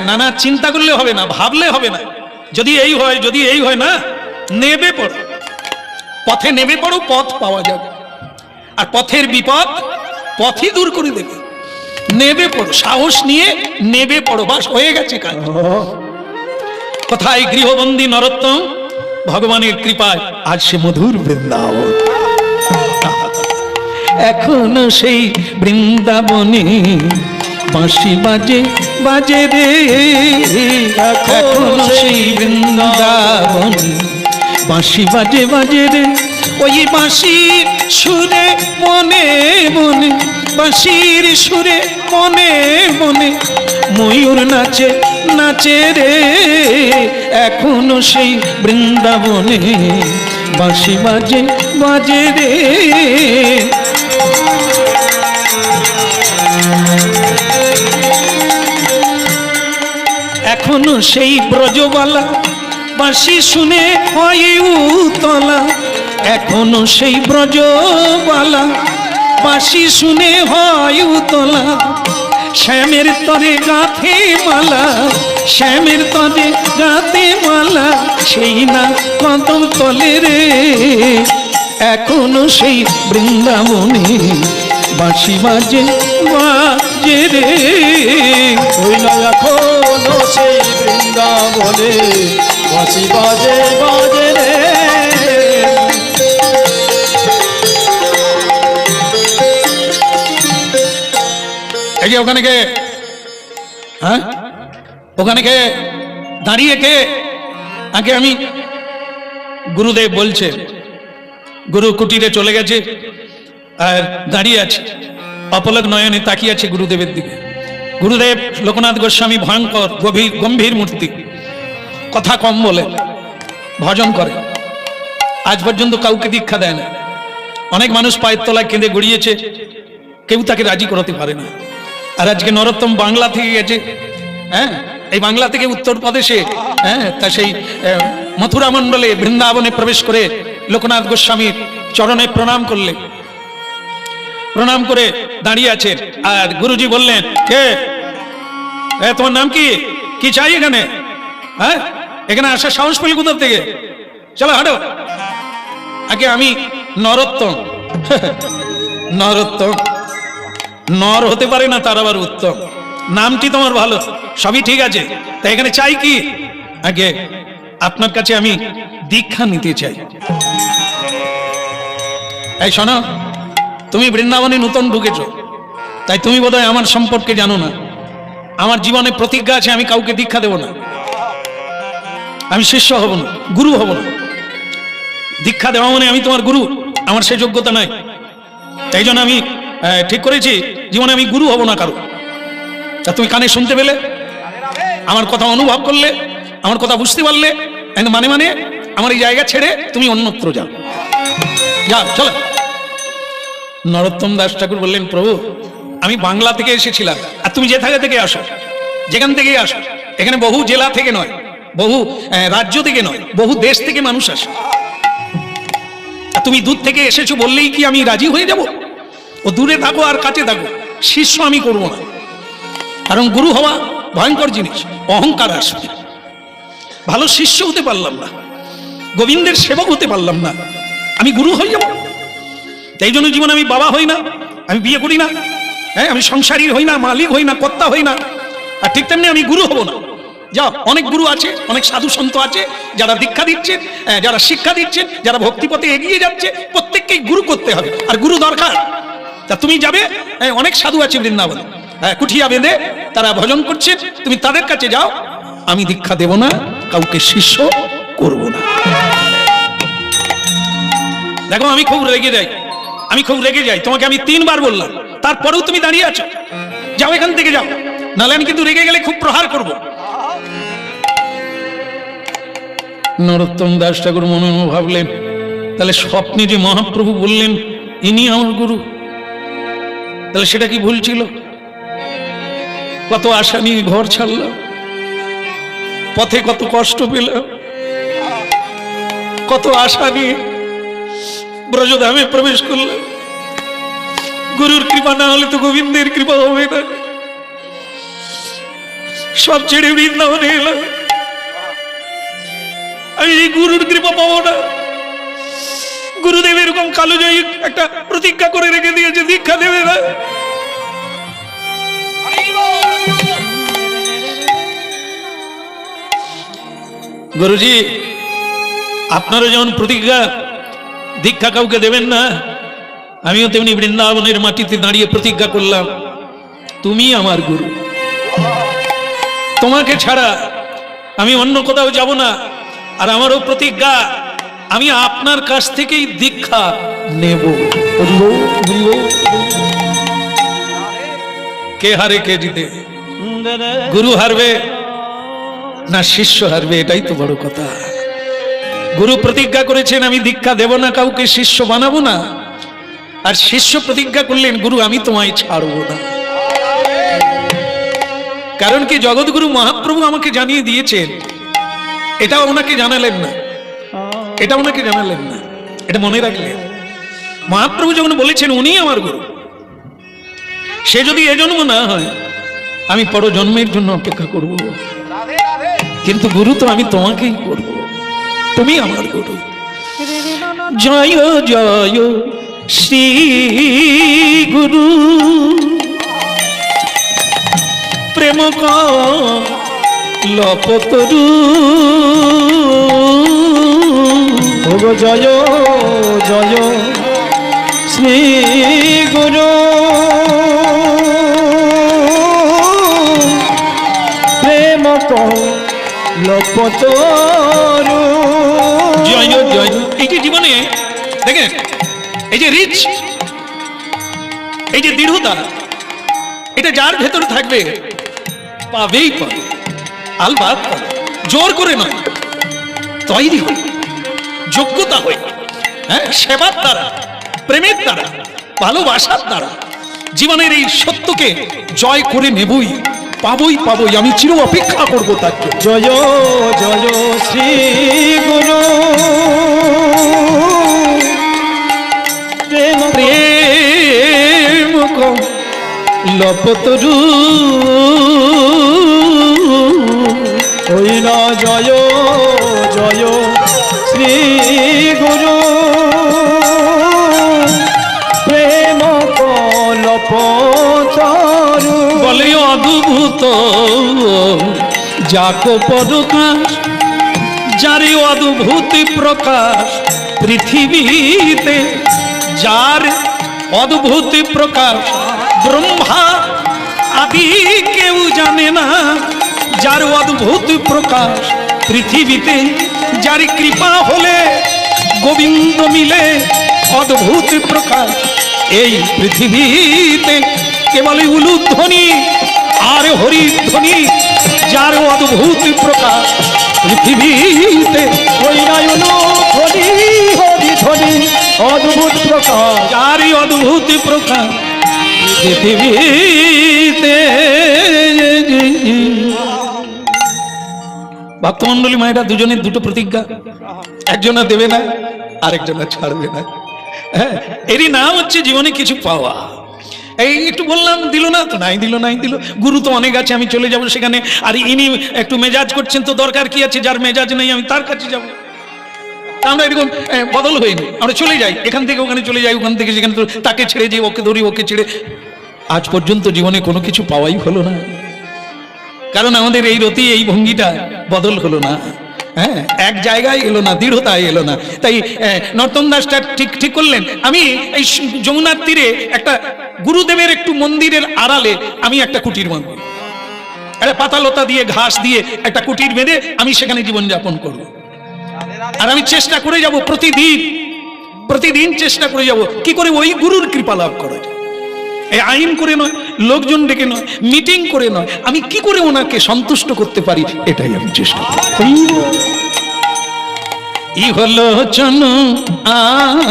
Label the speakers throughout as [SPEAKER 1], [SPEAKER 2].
[SPEAKER 1] নানা চিন্তা করলে হবে না, ভাবলে হবে না। যদি এই হয় না, নেবে পড়ো, পথে নেবে পড়ো, পথ পাওয়া যাবে। আর পথের বিপদ পথই দূর করে দেবে। নেবে পড়ো, সাহস নিয়ে নেবে পড়ো, বাস হয়ে গেছে কাজ। কোথায় গৃহবন্দী নরোত্তম? ভগবানের কৃপায় আজ সে মধুর বৃন্দাবন। এখনো সেই বৃন্দাবনে বাঁশি বাজে বাজে রে, এখনো সেই বৃন্দাবনে বাঁশি বাজে বাজে রে। ওই বাঁশির সুরে মনে মনে, বাঁশির সুরে মনে মনে ময়ূর নাচে নাচে রে। এখনো সেই বৃন্দাবনে বাঁশি বাজে বাজে রে। এখনো সেই ব্রজবালা বাঁশি শুনে হয় উতলা। এখনো সেই ব্রজবালা বাঁশি শুনে হয় উতলা। শ্যামের তরে গাঁথে মালা, শ্যামের তরে গাঁথে মালা, সেই না কদম তলে রে। এখনো সেই বৃন্দাবনে বাঁশি বাজে বাজে রে।
[SPEAKER 2] ওই না এখনো সেই বৃন্দাবনে বাঁশি বাজে বাজে রে।
[SPEAKER 1] এই যে ওখানে কে, হ্যাঁ ওখানে কে দাঁড়িয়ে কে? আগে আমি গুরুদেব বলছে, গুরু কুটিরে চলে গেছে আর দাঁড়িয়ে আছে, অপলক নয়নে তাকিয়ে আছে গুরুদেবের দিকে। গুরুদেব লোকনাথ গোস্বামী ভয়ঙ্কর গম্ভীর মূর্তি, কথা কম বলে, ভজন করে, আজ পর্যন্ত কাউকে দীক্ষা দেয় না। অনেক মানুষ পায়ের তলায় কেঁদে গড়িয়েছে, কেউ তাকে রাজি করাতে পারে না। আর আজকে নরোত্তম বাংলা থেকে গেছে, হ্যাঁ এই বাংলা থেকে উত্তরপ্রদেশে, হ্যাঁ তা সেই মথুরা মণ্ডলে বৃন্দাবনে প্রবেশ করে লোকনাথ গোস্বামীর চরণে প্রণাম করলে, প্রণাম করে দাঁড়িয়ে আছে। আর গুরুজি বললেন, কে তোমার নাম কি? কি চাই এখানে? হ্যাঁ এখানে আসার সাহস পেলে কোথা থেকে? চলো হাঁটো। আগে আমি নরোত্তম, নরোত্তম নর হতে পারে না, তার আবার উত্তম। নামটি তোমার ভালো, সবই ঠিক আছে, তাই এখানে চাই কি? আগে আপনার কাছে আমি দীক্ষা নিতে চাই। এই শোনো, তুমি বৃন্দাবনে নতুন ঢুকেছো, তাই তুমি বোধহয় আমার সম্পর্কে জানো না। আমার জীবনে প্রতিজ্ঞা আছে, আমি কাউকে দীক্ষা দেব না, আমি শিষ্য হব না, গুরু হব না। দীক্ষা দেওয়া মানে আমি তোমার গুরু, আমার সে যোগ্যতা নাই। তাই জন্য আমি ঠিক করেছি জীবনে আমি গুরু হব না কারো। তা তুমি কানে শুনতে পেলে, আমার কথা অনুভব করলে, আমার কথা বুঝতে পারলে, মানে আমার এই জায়গা ছেড়ে তুমি অন্যত্র যাও, যাও চলো। নরোত্তম দাস ঠাকুর বললেন, প্রভু আমি বাংলা থেকে এসেছিলাম, আর তুমি যে থেকে আসো, যেখান থেকেই আসো, এখানে বহু জেলা থেকে নয়, বহু রাজ্য থেকে নয়, বহু দেশ থেকে মানুষ আসে। তুমি দূর থেকে এসেছো বললেই কি আমি রাজি হয়ে যাব? ও দূরে থাকো আর কাছে থাকো, শিষ্য আমি করব না। কারণ গুরু হওয়া ভয়ঙ্কর জিনিস, অহংকার আসবে। ভালো শিষ্য হতে পারলাম না, গোবিন্দের সেবক হতে পারলাম না, আমি গুরু হয়ে যাব। তাই জন্য জীবনে আমি বাবা হই না, আমি বিয়ে করি না, হ্যাঁ আমি সংসারী হই না, মালিক হই না, কর্তা হই না। আর ঠিক তেমনি আমি গুরু হব না। যাও, অনেক গুরু আছে, অনেক সাধু সন্ত আছে যারা দীক্ষা দিচ্ছেন, যারা শিক্ষা দিচ্ছেন, যারা ভক্তিপথে এগিয়ে যাচ্ছে, প্রত্যেককেই গুরু করতে হবে, আর গুরু দরকার। তা তুমি যাবে, অনেক সাধু আছে বৃন্দাবনে, কুঠিয়া বেঁধে তারা ভজন করছে, তুমি তাদের কাছে যাও। আমি দীক্ষা দেব না, কাউকে শিষ্য করব না। দেখো আমি খুব রেগে যাই, আমি খুব রেগে যাই। তোমাকে আমি 3 বার বললাম, তারপরেও তুমি দাঁড়িয়ে আছো। যাও, এখান থেকে যাও, নাহলে আমি কিন্তু রেগে গেলে খুব প্রহার করব। নরোত্তম দাস ঠাকুর মনে মনে ভাবলেন, তাহলে স্বপ্নে যে মহাপ্রভু বললেন ইনি আমার গুরু, তাহলে সেটা কি ভুল ছিল? কত আশা নিয়ে ঘর ছাড়লাম, পথে কত কষ্ট পেলাম, কত আশা নিয়ে ব্রজধামে প্রবেশ করলাম। গুরুর কৃপা না হলে তো গোবিন্দের কৃপা হবে না। সব ছেড়ে বৃন্দাবনে এলাম। আমি এই গুরুর কৃপা পাবো না। গুরুদেব এরকম কালোজয়ী একটা প্রতিজ্ঞা করে রেখে দিয়েছে, দীক্ষা দেবে না। গুরুজি, আপনারও যেমন প্রতিজ্ঞা দীক্ষা কাউকে দেবেন না, আমিও তেমনি বৃন্দাবনের মাটিতে দাঁড়িয়ে প্রতিজ্ঞা করলাম, তুমি আমার গুরু, তোমাকে ছাড়া আমি অন্য কোথাও যাব না। আর আমারও প্রতিজ্ঞা, আমি আপনার কাছ থেকেই দীক্ষা নেব। কে হারে কে জিতে? গুরু হারবে না শিষ্য হারবে? এটাই তো বড় কথা। গুরু প্রতিজ্ঞা করেছেন আমি দীক্ষা দেব না কাউকে, শিষ্য বানাবো না। আর শিষ্য প্রতিজ্ঞা করলেন, গুরু আমি তোমায় ছাড়বো না। কারণ কি, জগৎগুরু মহাপ্রভু আমাকে জানিয়ে দিয়েছেন, এটা ওনাকে জানালেন না, এটা ওনাকে জানালেন না, এটা মনে রাখলেন। মহাপ্রভু যখন বলেছেন উনি আমার গুরু, সে যদি এজন্ম না হয় আমি পরজন্মের জন্য অপেক্ষা করব, কিন্তু গুরু তো আমি তোমাকেই করব, তুমি আমার গুরু। জয় জয় শ্রী গুরু প্রেম কলপতরু।
[SPEAKER 2] জয় জয় শ্রী গুরু প্রেম কলপতরু।
[SPEAKER 1] জয় জয়। এই যে জীবনে দেখেন, এই যে রিচ, এই যে দৃঢ়তা, এটা যার ভেতর থাকবে পাবেই পাবে, আলবাত পাবে। জোর করে নয়, তৈরি হয়, যোগ্যতা হয়, হ্যাঁ, সেবার দ্বারা, প্রেমের দ্বারা, ভালোবাসার দ্বারা জীবনের এই সত্যকে জয় করে নেবই, পাবই পাবই। আমি চির অপেক্ষা করবো তাকে।
[SPEAKER 2] জয় জয় শ্রী গুরু প্রেম
[SPEAKER 1] প্রেম কলপতরু।
[SPEAKER 2] হই না জয় জয় শ্রী গুরু প্রেম কলপতরু।
[SPEAKER 1] বলে অদ্ভুত যাকো প্রকাশ, যারে অদ্ভুত প্রকাশ পৃথিবীতে, যার অদ্ভুত প্রকাশ ব্রহ্মা আদি কেউ জানে না, যার অদ্ভুত প্রকাশ পৃথিবীতে, যার কৃপা হলে গোবিন্দ মিলে অদ্ভুত প্রকাশ এই পৃথিবীতে। কেবল উলুধ্বনি আর হরিধ্বনি, যার অদ্ভুত প্রকাশ পৃথিবীতে।
[SPEAKER 2] হই না ধ্বনি হরি ধ্বনি অদ্ভুত প্রকাশ,
[SPEAKER 1] যার অদ্ভুত প্রকাশ পৃথিবীতে। ভক্তমন্ডলী মায়েরা, দুজনের দুটো প্রতিজ্ঞা, একজনা দেবে না আরেকজনা ছাড়বে না। হ্যাঁ, এরই নাম হচ্ছে জীবনে কিছু পাওয়া। এই একটু বললাম, দিল না তো নাই দিল, নাই দিল। গুরু তো অনেক আছে, আমি চলে যাব সেখানে। আর ইনি একটু মেজাজ করছেন, তো দরকার কি আছে, যার মেজাজ নেই আমি তার কাছে যাব। আমরা এরকম বদল হইনি, আমরা চলে যাই, এখান থেকে ওখানে চলে যাই, ওখান থেকে সেখানে, তাকে ছেড়ে যাই, ওকে ধরি, ওকে ছেড়ে। আজ পর্যন্ত জীবনে কোনো কিছু পাওয়াই হলো না, কারণ আমাদের এই রতি, এই ভঙ্গিটা বদল হলো না। হ্যাঁ, এক জায়গায় এলো না, দৃঢ়তায় এলো না। তাই নর্তন দাসটা ঠিক করলেন, আমি এই যমুনার তীরে একটা গুরুদেবের একটু মন্দিরের আড়ালে আমি একটা কুটির বাঁধব, একটা পাতালতা দিয়ে, ঘাস দিয়ে একটা কুটির বেঁধে আমি সেখানে জীবনযাপন করব। আর আমি চেষ্টা করে যাব, প্রতিদিন চেষ্টা করে যাব কি করে ওই গুরুর কৃপা লাভ করা যায়। এই আইন করে নয়, লোকজন ডেকে নয়, মিটিং করে নয়, আমি কি করে ওনাকে সন্তুষ্ট করতে পারি, এটাই আমি চেষ্টা করি। ই হলো চন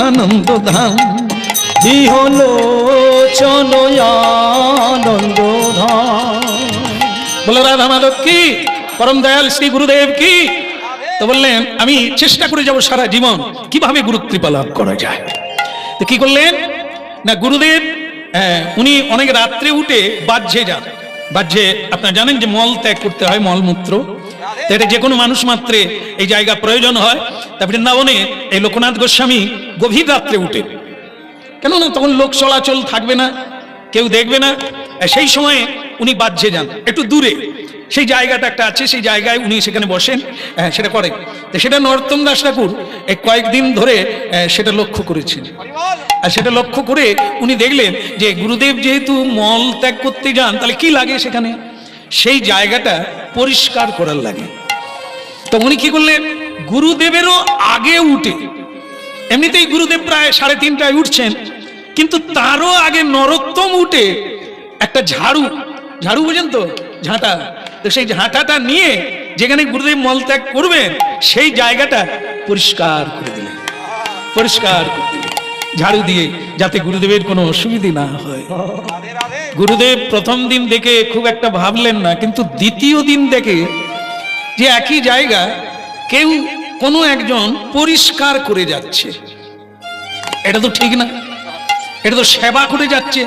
[SPEAKER 1] আনন্দ ধাম,
[SPEAKER 2] ই হলো চন আনন্দ ধাম।
[SPEAKER 1] বলে রাধা মাধব কি, পরম দয়াল শ্রী গুরুদেব কি। তো বললেন আমি চেষ্টা করে যাব সারা জীবন কিভাবে গুরু কৃপা লাভ করা যায়। তো কি করলেন না, গুরুদেব উনি অনেক রাত্রে উঠে বাহ্যে যান, বাহ্যে আপনারা জানেন যে মল ত্যাগ করতে হয়, মলমূত্র, তো এটা যে কোনো মানুষ মাত্রে এই জায়গা প্রয়োজন হয়। তা বৃন্দাবনে এই লোকনাথ গোস্বামী গভীর রাত্রে উঠে, কেননা তখন লোক চলাচল থাকবে না, কেউ দেখবে না, সেই সময়ে উনি বাহ্যে যান একটু দূরে, সেই জায়গাটা একটা আছে, সেই জায়গায় উনি সেখানে বসেন, সেটা করে। তো সেটা নরোত্তম দাস ঠাকুর এই কয়েকদিন ধরে সেটা লক্ষ্য করেছেন। আর সেটা লক্ষ্য করে উনি দেখলেন যে গুরুদেব যেহেতু মল ত্যাগ করতে যান, তাহলে কি লাগে সেখানে, সেই জায়গাটা পরিষ্কার করার লাগে। তো উনি কি করলেন, গুরুদেবেরও আগে উঠে, এমনিতেই গুরুদেব প্রায় 3:30টায় উঠছেন, কিন্তু তারও আগে নরোত্তম উঠে একটা ঝাড়ু বুঝেন তো, ঝাঁটা, তো সেই ঝাঁটাটা নিয়ে যেখানে গুরুদেব মলত্যাগ করবেন সেই জায়গাটা পরিষ্কার করে দিলেন, পরিষ্কার করে দিলেন ঝাড়ু দিয়ে, যাতে গুরুদেবের কোনো অসুবিধা না হয়। গুরুদেব প্রথম দিন দেখে খুব একটা ভাবলেন না, কিন্তু দ্বিতীয় দিন দেখে যে একই জায়গা কেউ কোনো একজন পরিষ্কার করে যাচ্ছে, এটা তো ঠিক না, এটা তো সেবা করে যাচ্ছে,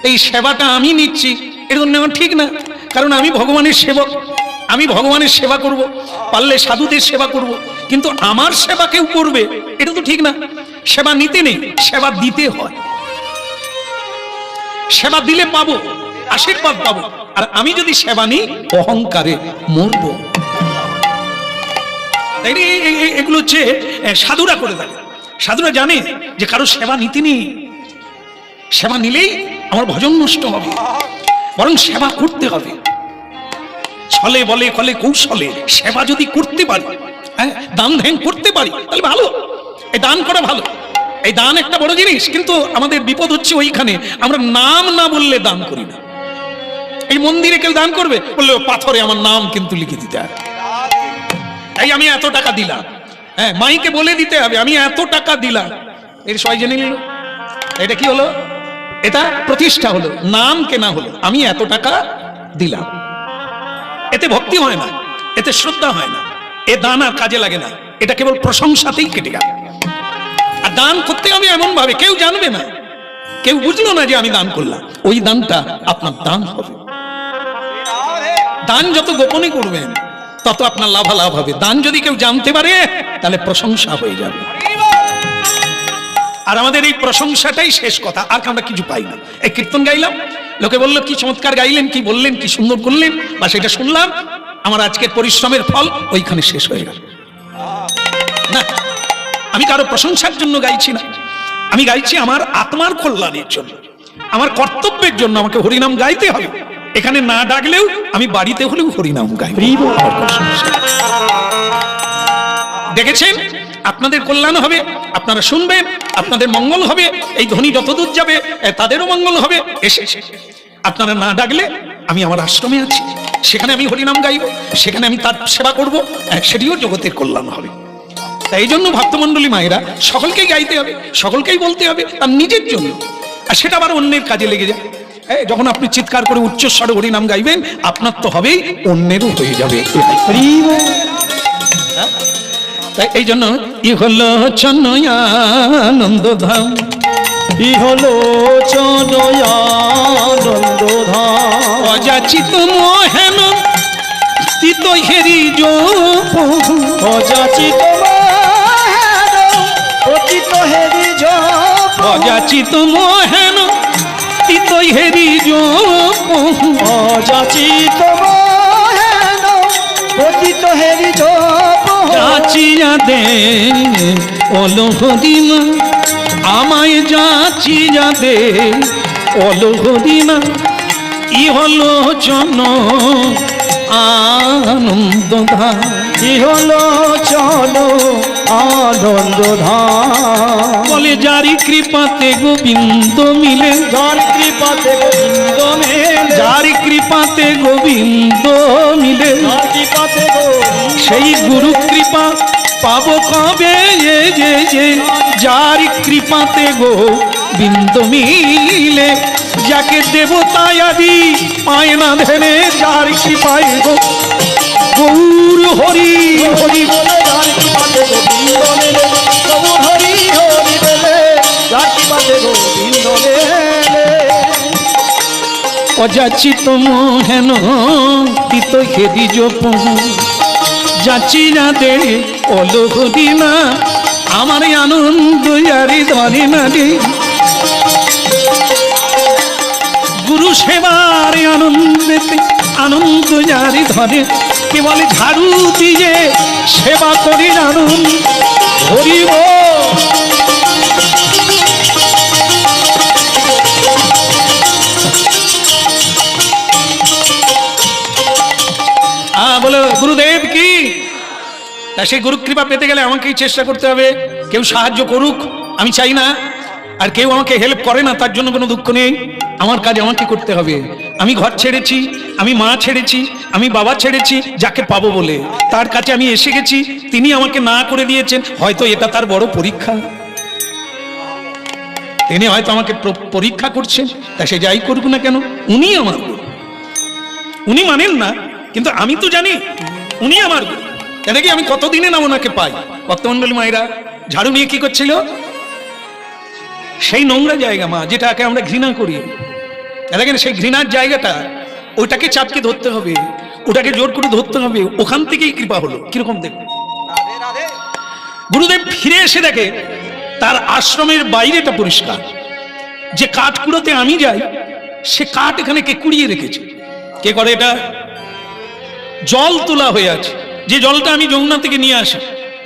[SPEAKER 1] এই সেবাটা আমি নিচ্ছি, এটা তো নেওয়া ঠিক না, কারণ আমি ভগবানের সেবক, আমি ভগবানের সেবা করব, পারলে সাধুদের সেবা করব, কিন্তু আমার সেবা কেউ করবে, এটা তো ঠিক না। সেবা নিতে নেই, সেবা দিতে হয়, সেবা দিলে পাবো, আশীর্বাদ পাবো, আর আমি যদি সেবা নিই অহংকারে মরবো। এগুলো হচ্ছে সাধুরা করে থাকে, সাধুরা জানে যে কারো সেবা নিতে নেই, সেবা নিলেই আমার ভজন নষ্ট হবে, বরং সেবা করতে হবে, ছলে বলে কলে কৌশলে সেবা যদি করতে পারি, দান ধ্যান করতে পারি, তাহলে ভালো, এই দান করা ভালো, এই দান একটা বড় জিনিস। কিন্তু আমাদের বিপদ হচ্ছে ওইখানে, আমরা নাম না বললে দান করি না। এই মন্দিরে কেউ দান করবে, বললে পাথরে আমার নাম কিন্তু লিখে দিতে হবে, এই আমি এত টাকা দিলাম, মাইকে বলে দিতে হবে আমি এত টাকা দিলাম, এর সবাই জেনে নিল, এটা কি হলো, এটা প্রতিষ্ঠা হলো, নাম কেনা হলো, আমি এত টাকা দিলাম। এতে ভক্তি হয় না, এতে শ্রদ্ধা হয় না, এ দান আর কাজে লাগে না, এটা কেবল প্রশংসাতেই কেটে গেল। আর দান করতে হবে এমন ভাবে কেউ জানবে না, কেউ বুঝলো না যে আমি দান করলাম, ওই দানটা আপনার দান হবে। দান যত গোপনে করবেন তত আপনার লাভালাভ হবে, দান যদি কেউ জানতে পারে তাহলে প্রশংসা হয়ে যাবে। আর আমাদের এই প্রশংসাটাই শেষ কথা, আর আমরা কিছু পাই না। এই কীর্তন গাইলাম, লোকে বললো কি চমৎকার গাইলেন, কি বললেন, কি সুন্দর করলেন, বা সেটা শুনলাম, আমার আজকের পরিশ্রমের ফল ওইখানে শেষ হয়ে গেল। না, আমি কারো প্রশংসার জন্য গাইছি না, আমি গাইছি আমার আত্মার কল্যাণের জন্য, আমার কর্তব্যের জন্য আমাকে হরিনাম গাইতে হবে। এখানে না ডাকলেও আমি বাড়িতে হলেও হরিনাম গাইব। দেখেছেন, আপনাদের কল্যাণ হবে, আপনারা শুনবেন, আপনাদের মঙ্গল হবে, এই ধ্বনি যতদূর যাবে তাদেরও মঙ্গল হবে। এসে আপনারা না ডাকলে আমি আমার আশ্রমে আছি, সেখানে আমি হরিনাম গাইব, সেখানে আমি তার সেবা করব, সেটিও জগতের কল্যাণ হবে। তাই এই জন্য ভক্তমণ্ডলী মায়েরা সকলকেই গাইতে হবে, সকলকেই বলতে হবে তার নিজের জন্য, আর সেটা আবার অন্যের কাজে লেগে যায়। যখন আপনি চিৎকার করে উচ্চস্বরে হরিনাম গাইবেন, আপনার তো হবেই, অন্যেরও হয়ে যাবে। তাই এই জন্য ই হলো চন্নয়ানন্দ ধাম,
[SPEAKER 2] ই হলো চন্নয়ানন্দধাম,
[SPEAKER 1] অযাচিত মোহেন স্থিত হেরি যো,
[SPEAKER 2] অযাচিত পতিত হেরি জপ,
[SPEAKER 1] অযাচিত মোহেন স্থিত হেরি যো,
[SPEAKER 2] অযাচিত পতিত হেরি জপ,
[SPEAKER 1] যাচিয়া দে ওলো হরিমা, আমায় যাচিয়া দে ওলো হরিমা, ই হলো জন আনন্দ ধাম,
[SPEAKER 2] ই হলো চলো আনন্দ ধাম।
[SPEAKER 1] বলে যারি কৃপাতে গোবিন্দ মিলে,
[SPEAKER 2] যার কৃপাতে গোবিন্দ মিলে,
[SPEAKER 1] যারি কৃপাতে গোবিন্দ মিলে,
[SPEAKER 2] যার কৃপাতে
[SPEAKER 1] সেই গুরু কৃপা পাবো কবে, যার কৃপাতে গোবিন্দ মিলে, যাকে দেবতায় আদি পায় না ধেনে, যার কৃপায় গৌর হরি হরি,
[SPEAKER 2] যার কৃপাতে গোবিন্দ মিলে, গৌর হরি হরি বলে, যার কৃপাতে গোবিন্দ মিলে।
[SPEAKER 1] অযাচিত হেন তিত হেরি জপ যাচি যাতে অলহরি না আমার আনন্দ জারি ধরে না রে গুরু সেবার আনন্দেতে আনন্দ জারি ধরে কেবল ঝাড়ু দিয়ে সেবা করি জানুন হরিব বলো গুরুদেব কি তা সেই গুরু কৃপা পেতে গেলে আমাকেই চেষ্টা করতে হবে কেউ সাহায্য করুক আমি চাই না আর কেউ আমাকে হেল্প করে না তার জন্য কোনো দুঃখ নেই আমার কাজ আমাকে করতে হবে আমি ঘর ছেড়েছি আমি মা ছেড়েছি আমি বাবা ছেড়েছি যাকে পাবো বলে তার কাছে আমি এসে গেছি তিনি আমাকে না করে দিয়েছেন হয়তো এটা তার বড় পরীক্ষা তিনি হয়তো আমাকে পরীক্ষা করছেন তা সে যাই করুক না কেন উনি আমার গুরু উনি মানেন না কিন্তু আমি তো জানি উনি আমার গুরু এটা কি আমি কতদিনে না ওনাকে পাই ভক্তমণ্ডলী মায়েরা ঝাড়ু নিয়ে কি করছিল সেই নোংরা জায়গা মা যেটাকে আমরা ঘৃণা করি দেখেন সেই ঘৃণার জায়গাটা ওইটাকে চাপকে ধরতে হবে ওটাকে জোর করে ধরতে হবে ওখান থেকেই কৃপা হলো কিরকম দেখো গুরুদেব ফিরে এসে দেখে তার আশ্রমের বাইরেটা পরিষ্কার যে কাঠ কুড়োতে আমি যাই সে কাঠ এখানে কে কুড়িয়ে রেখেছে কে করে এটা জল তোলা হয়ে আছে যে জলটা আমি যমুনা থেকে নিয়ে আসি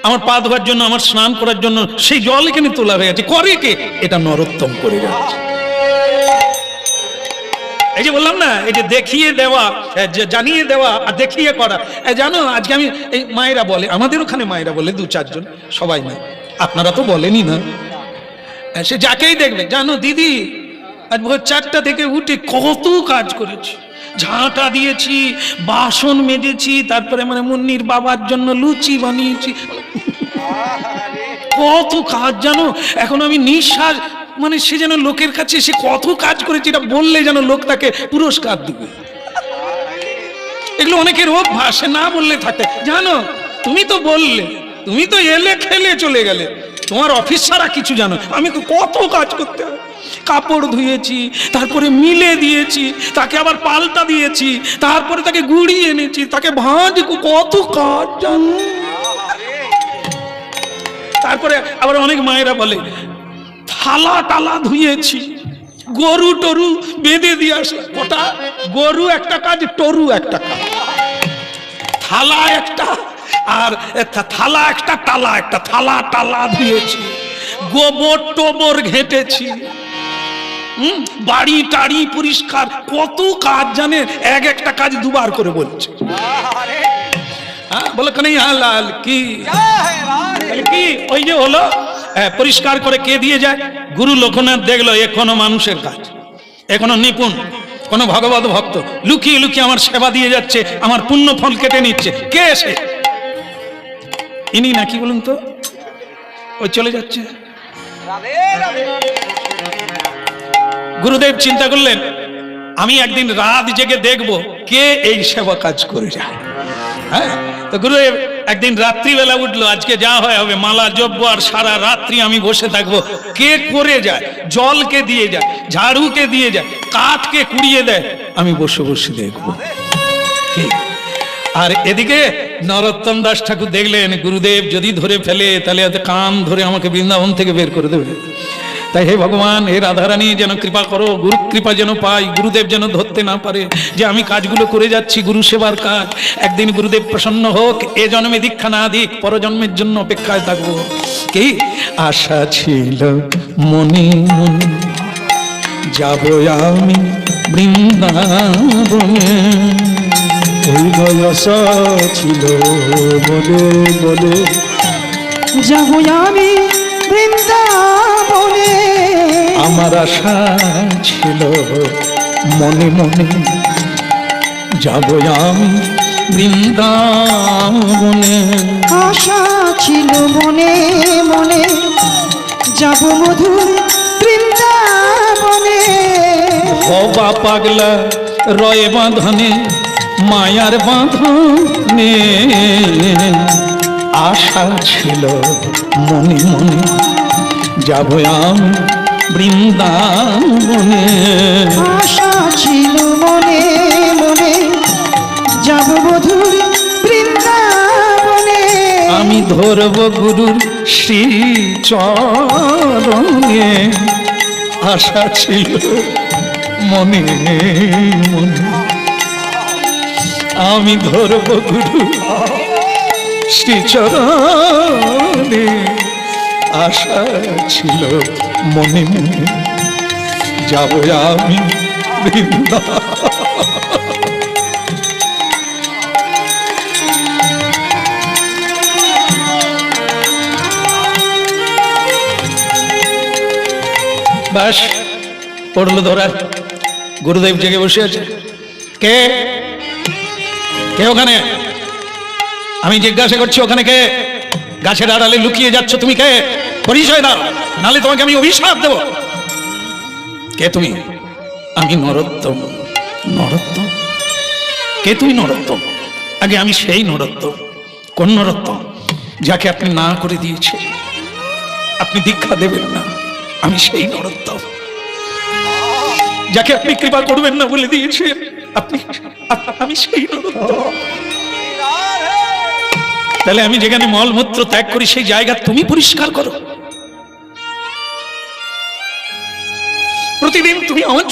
[SPEAKER 1] আমার পা ধোয়ার জন্য আমার স্নান করার জন্য সেই জল এখানে তোলা হয়ে আছে করে কে এটা নরোত্তম করে যাচ্ছে এই যে বললাম না এই যে দেখিয়ে দেওয়া জানিয়ে দেওয়া আর দেখিয়ে করা জানো আজকে আমি এই মায়েরা বলে আমাদের ওখানে মায়েরা বলে দু চারজন সবাই না আপনারা তো বলেনই না সে যাকেই দেখবে জানো দিদি আজ ভোর 4টা থেকে উঠে কত কাজ করেছি ঝাঁটা দিয়েছি বাসন মেজেছি তারপরে মানে মুন্নির বাবার জন্য লুচি বানিয়েছি কত কাজ জানো এখন আমি নিঃশ্বাস মানে সে যেন লোকের কাছে সে কত কাজ করেছে এটা বললে যেন লোক তাকে পুরস্কার দিবে এগুলো অনেকের অভ্যাস সে না বললে থাকে জানো তুমি তো বললে তুমি তো এলে খেলে চলে গেলে তোমার অফিস ছাড়া কিছু জানো আমি তো কত কাজ করতে হয় কাপড় ধুয়েছি তারপরে মিলে দিয়েছি তাকে আবার পাল্টা দিয়েছি তারপরে তাকে গুড়িয়ে এনেছি তাকে ভাঁজ কত কাজ জানো তারপরে আবার অনেক মায়েরা বলে থালা টালা ধুয়েছি গরু টরু বেঁধে দিয়ে আসলে ওটা গরু একটা কাজ টরু একটা কাজ থালা একটা আর থালা একটা টালা একটা থালা টালা ধুয়েছি গোবর টোবর ঘেঁটেছি বাড়ি টাড়ি পরিষ্কার কত কাজ জানে এক একটা কাজ দুবার করে বলছে বলো কানাইয়া লাল কি কি ওই যে হলো পরিষ্কার করে কে দিয়ে যায় গুরু লোকনাথ দেখলো এখনো মানুষের কাজ এখনো নিপুণ কোন ভগবত ভক্ত লুকিয়ে লুকিয়ে আমার সেবা দিয়ে যাচ্ছে আমার পুণ্য ফল কেটে নিচ্ছে কে এসে ইনি নাকি বলুন তো ওই চলে যাচ্ছে গুরুদেব চিন্তা করলেন আমি একদিন রাত জেগে দেখব কে এই সেবা কাজ করে যায় হ্যাঁ তো গুরুদেব একদিন রাত্রিবেলা উঠলো আজকে যা হয় হবে মালা জপবো আর সারা রাত্রি আমি বসে থাকবো কে করে যায় জলকে দিয়ে যায় ঝাড়ুকে দিয়ে যায় কাঠকে কুড়িয়ে দেয় আমি বসে বসে দেখবো আর এদিকে নরোত্তম দাস ঠাকুর দেখলেন গুরুদেব যদি ধরে ফেলে তাহলে কান ধরে আমাকে বৃন্দাবন থেকে বের করে দেবে তাই হে ভগবান হে রাধারানী যেন কৃপা করো গুরু কৃপা যেন পাই গুরুদেব যেন ধরতে না পারে যে আমি কাজগুলো করে যাচ্ছি গুরু সেবার কাজ একদিন গুরুদেব প্রসন্ন হোক এ জন্মে দীক্ষা না দিক পরজন্মের জন্য অপেক্ষায় থাকবো কি আশা ছিল মনে মনে যাব আমি বৃন্দাবনে
[SPEAKER 2] ওই আশা ছিল বলে বলে
[SPEAKER 3] যাব আমি বৃন্দাবনে
[SPEAKER 1] আমার আশা ছিল মনে মনে যাব আমি বৃন্দাবনে
[SPEAKER 3] আশা ছিল মনে মনে যাব মধুর বৃন্দাবনে
[SPEAKER 1] হবা পাগলা রয়ে বাঁধনে মায়ার বাঁধনে আশা ছিল মনে মনে যাব আমি বৃন্দাবনে
[SPEAKER 3] আশা ছিল মনে মনে যাব মধুর বৃন্দাবনে।
[SPEAKER 1] আমি ধরব গুরুর শ্রী চরণে, আশা ছিল মনে মনে। আমি ধরব গুরু শ্রী চরণে, আশা ছিল মনে মনে। যাব আমি বৃন্দাবন। বাস পড়লো ধরা, গুরুদেব জেগে বসে আছে। কে কে ওখানে? আমি জিজ্ঞাসা করছি ওখানে কে? গাছের আড়ালে লুকিয়ে যাচ্ছ তুমি, কে? পরিচয় দাও, নালে তোমাকে আমি অভিশাপ দেব। কে তুমি? আমি নরোত্তম। নরোত্তম? কে তুমি নরোত্তম? আগে আমি সেই নরোত্তম। কোন নরোত্তম? যাকে আপনি না করে দিয়েছে, আপনি দীক্ষা দেবেন না, আমি সেই নরোত্তম। যাকে আপনি কৃপা করবেন না বলে দিয়েছেন, আমি সেই নরোত্তম। তাহলে আমি যেখানে মলমূত্র ত্যাগ করি সেই জায়গা তুমি পরিষ্কার করো। প্রতিদিন তুমি আমার